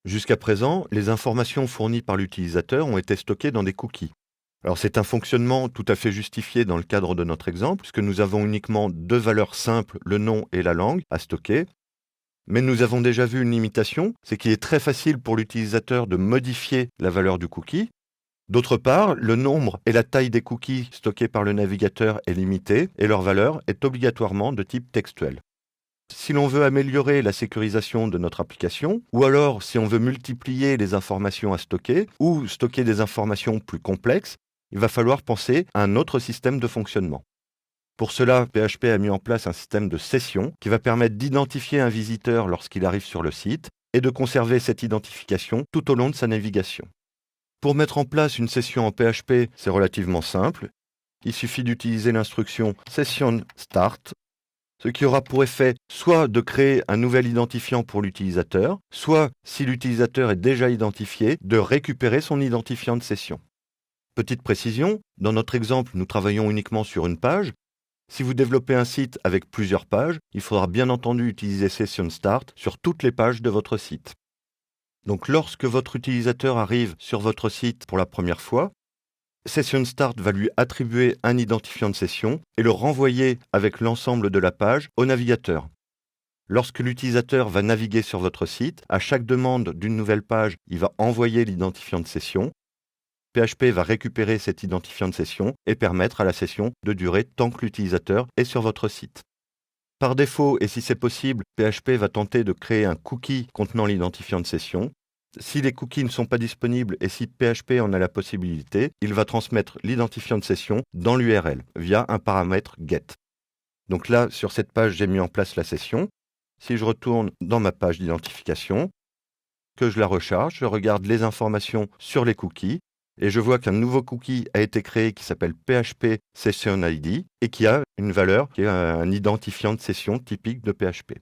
Jusqu'à présent, les informations fournies par l'utilisateur ont été stockées dans des cookies. Alors c'est un fonctionnement tout à fait justifié dans le cadre de notre exemple, puisque nous avons uniquement deux valeurs simples, le nom et la langue, à stocker. Mais nous avons déjà vu une limitation, c'est qu'il est très facile pour l'utilisateur de modifier la valeur du cookie. D'autre part, le nombre et la taille des cookies stockés par le navigateur est limité et leur valeur est obligatoirement de type textuel. Si l'on veut améliorer la sécurisation de notre application, ou alors si on veut multiplier les informations à stocker, ou stocker des informations plus complexes, il va falloir penser à un autre système de fonctionnement. Pour cela, PHP a mis en place un système de session qui va permettre d'identifier un visiteur lorsqu'il arrive sur le site et de conserver cette identification tout au long de sa navigation. Pour mettre en place une session en PHP, c'est relativement simple. Il suffit d'utiliser l'instruction session start, ce qui aura pour effet soit de créer un nouvel identifiant pour l'utilisateur, soit, si l'utilisateur est déjà identifié, de récupérer son identifiant de session. Petite précision, dans notre exemple, nous travaillons uniquement sur une page. Si vous développez un site avec plusieurs pages, il faudra bien entendu utiliser Session Start sur toutes les pages de votre site. Donc lorsque votre utilisateur arrive sur votre site pour la première fois, Session Start va lui attribuer un identifiant de session et le renvoyer avec l'ensemble de la page au navigateur. Lorsque l'utilisateur va naviguer sur votre site, à chaque demande d'une nouvelle page, il va envoyer l'identifiant de session. PHP va récupérer cet identifiant de session et permettre à la session de durer tant que l'utilisateur est sur votre site. Par défaut, et si c'est possible, PHP va tenter de créer un cookie contenant l'identifiant de session. Si les cookies ne sont pas disponibles et si PHP en a la possibilité, il va transmettre l'identifiant de session dans l'URL via un paramètre get. Donc là, sur cette page, j'ai mis en place la session. Si je retourne dans ma page d'identification, que je la recharge, je regarde les informations sur les cookies et je vois qu'un nouveau cookie a été créé qui s'appelle PHP Session ID et qui a une valeur qui est un identifiant de session typique de PHP.